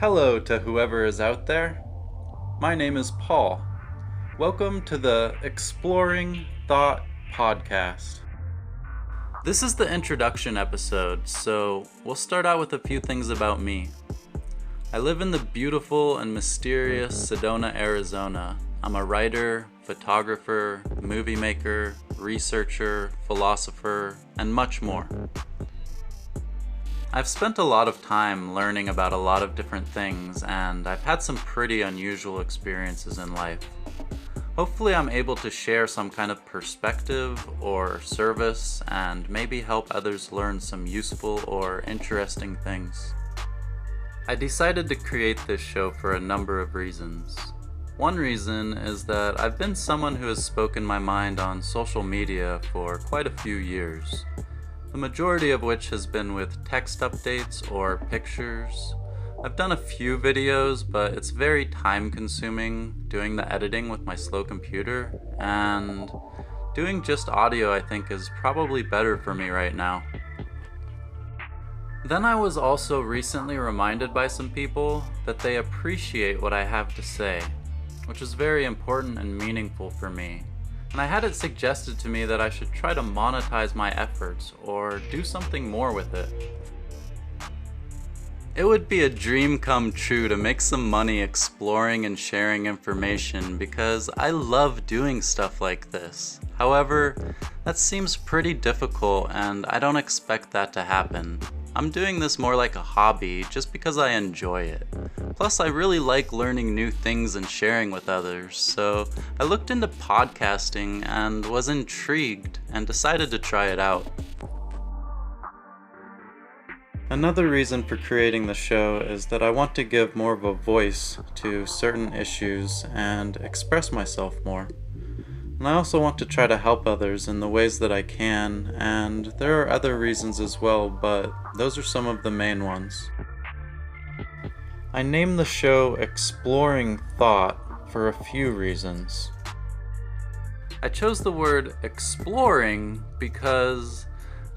Hello to whoever is out there. My name is Paul. Welcome to the Exploring Thought podcast. This is the introduction episode, so we'll start out with a few things about me. I live in the beautiful and mysterious Sedona, Arizona. I'm a writer, photographer, movie maker, researcher, philosopher, and much more. I've spent a lot of time learning about a lot of different things, and I've had some pretty unusual experiences in life. Hopefully I'm able to share some kind of perspective or service and maybe help others learn some useful or interesting things. I decided to create this show for a number of reasons. One reason is that I've been someone who has spoken my mind on social media for quite a few years. The majority of which has been with text updates or pictures. I've done a few videos, but it's very time-consuming doing the editing with my slow computer, and doing just audio I think is probably better for me right now. Then I was also recently reminded by some people that they appreciate what I have to say, which is very important and meaningful for me. And I had it suggested to me that I should try to monetize my efforts or do something more with it. It would be a dream come true to make some money exploring and sharing information because I love doing stuff like this. However, that seems pretty difficult and I don't expect that to happen. I'm doing this more like a hobby just because I enjoy it. Plus, I really like learning new things and sharing with others, so I looked into podcasting and was intrigued and decided to try it out. Another reason for creating the show is that I want to give more of a voice to certain issues and express myself more. And I also want to try to help others in the ways that I can, and there are other reasons as well, but those are some of the main ones. I named the show Exploring Thought for a few reasons. I chose the word exploring because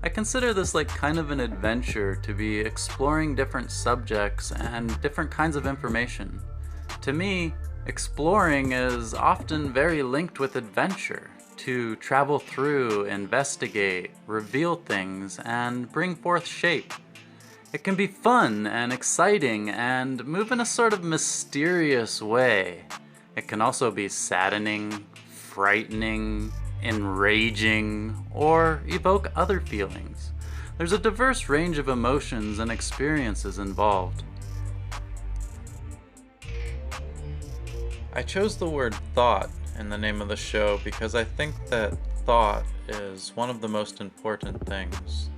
I consider this like kind of an adventure to be exploring different subjects and different kinds of information. To me, exploring is often very linked with adventure, to travel through, investigate, reveal things, and bring forth shape. It can be fun and exciting and move in a sort of mysterious way. It can also be saddening, frightening, enraging, or evoke other feelings. There's a diverse range of emotions and experiences involved. I chose the word thought in the name of the show because I think that thought is one of the most important things.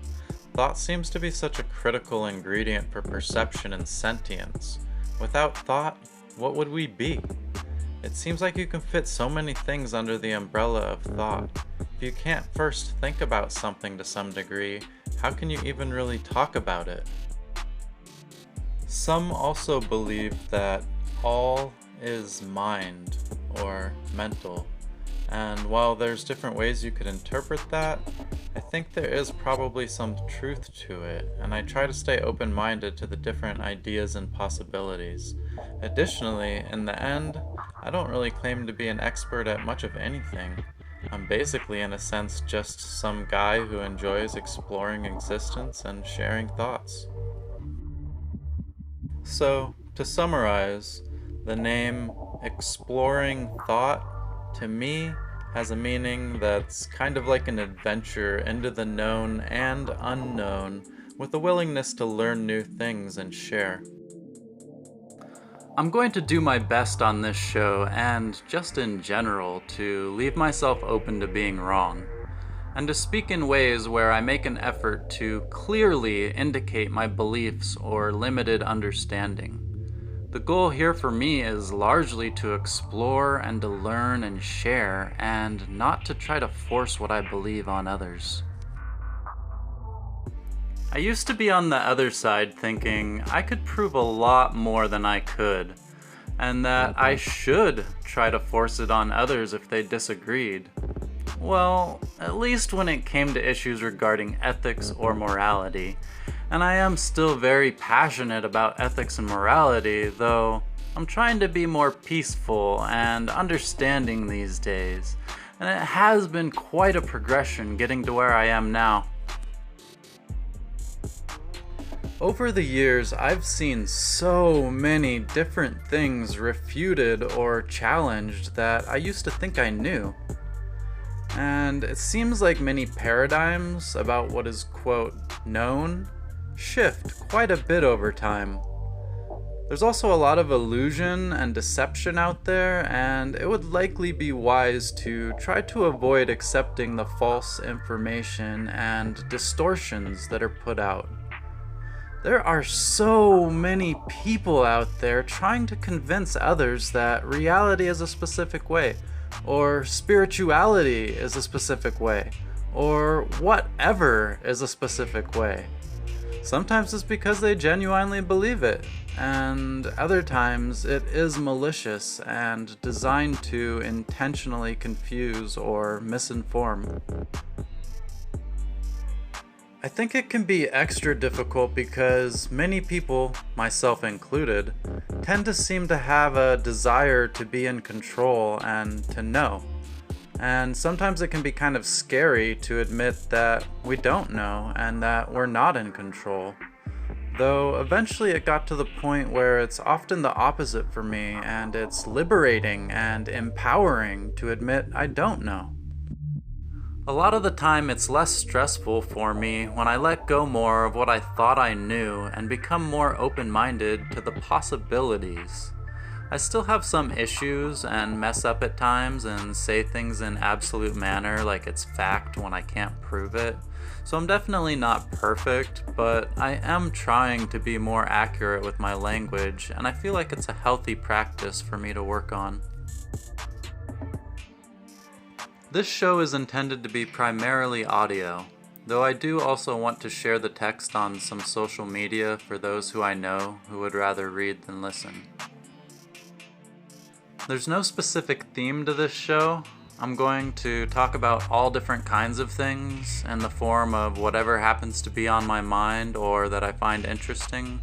Thought seems to be such a critical ingredient for perception and sentience. Without thought, what would we be? It seems like you can fit so many things under the umbrella of thought. If you can't first think about something to some degree, how can you even really talk about it? Some also believe that all is mind or mental, and while there's different ways you could interpret that, I think there is probably some truth to it, and I try to stay open-minded to the different ideas and possibilities. Additionally, in the end, I don't really claim to be an expert at much of anything. I'm basically, in a sense, just some guy who enjoys exploring existence and sharing thoughts. So, to summarize, the name Exploring Thought, to me, has a meaning that's kind of like an adventure into the known and unknown, with a willingness to learn new things and share. I'm going to do my best on this show, and just in general, to leave myself open to being wrong, and to speak in ways where I make an effort to clearly indicate my beliefs or limited understanding. The goal here for me is largely to explore and to learn and share, and not to try to force what I believe on others. I used to be on the other side thinking I could prove a lot more than I could, and that I should try to force it on others if they disagreed. Well, at least when it came to issues regarding ethics or morality, And I am still very passionate about ethics and morality, though I'm trying to be more peaceful and understanding these days. And it has been quite a progression getting to where I am now. Over the years, I've seen so many different things refuted or challenged that I used to think I knew. And it seems like many paradigms about what is, quote, known shift quite a bit over time. There's also a lot of illusion and deception out there, and it would likely be wise to try to avoid accepting the false information and distortions that are put out. There are so many people out there trying to convince others that reality is a specific way, or spirituality is a specific way, or whatever is a specific way. Sometimes it's because they genuinely believe it, and other times it is malicious and designed to intentionally confuse or misinform. I think it can be extra difficult because many people, myself included, tend to seem to have a desire to be in control and to know. And sometimes it can be kind of scary to admit that we don't know and that we're not in control. Though eventually it got to the point where it's often the opposite for me, and it's liberating and empowering to admit I don't know. A lot of the time it's less stressful for me when I let go more of what I thought I knew and become more open-minded to the possibilities. I still have some issues and mess up at times and say things in absolute manner like it's fact when I can't prove it. So I'm definitely not perfect, but I am trying to be more accurate with my language, and I feel like it's a healthy practice for me to work on. This show is intended to be primarily audio, though I do also want to share the text on some social media for those who I know who would rather read than listen. There's no specific theme to this show. I'm going to talk about all different kinds of things in the form of whatever happens to be on my mind or that I find interesting.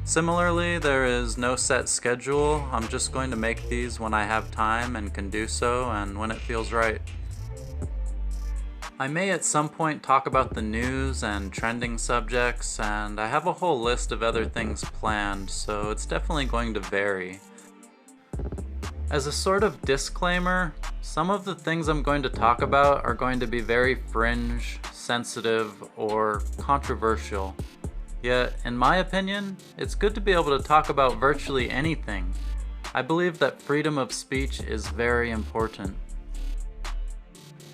Similarly, there is no set schedule. I'm just going to make these when I have time and can do so, and when it feels right. I may at some point talk about the news and trending subjects, and I have a whole list of other things planned, so it's definitely going to vary. As a sort of disclaimer, some of the things I'm going to talk about are going to be very fringe, sensitive, or controversial. Yet, in my opinion, it's good to be able to talk about virtually anything. I believe that freedom of speech is very important.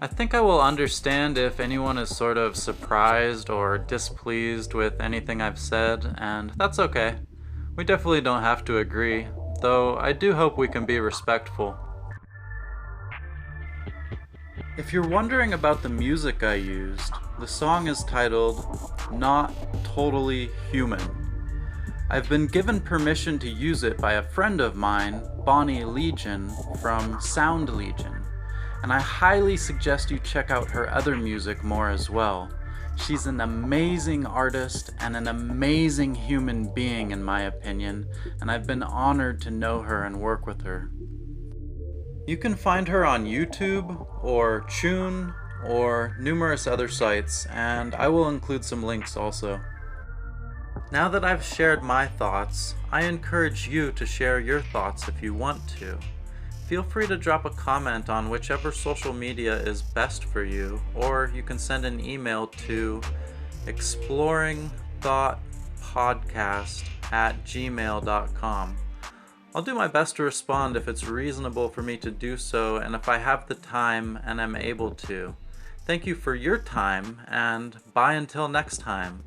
I think I will understand if anyone is sort of surprised or displeased with anything I've said, and that's okay. We definitely don't have to agree, though I do hope we can be respectful. If you're wondering about the music I used, the song is titled Not Totally Human. I've been given permission to use it by a friend of mine, Bonnie Legion, from Sound Legion, and I highly suggest you check out her other music more as well. She's an amazing artist and an amazing human being in my opinion, and I've been honored to know her and work with her. You can find her on YouTube, or Tune, or numerous other sites, and I will include some links also. Now that I've shared my thoughts, I encourage you to share your thoughts if you want to. Feel free to drop a comment on whichever social media is best for you, or you can send an email to exploringthoughtpodcast@gmail.com. I'll do my best to respond if it's reasonable for me to do so and if I have the time and am able to. Thank you for your time, and bye until next time.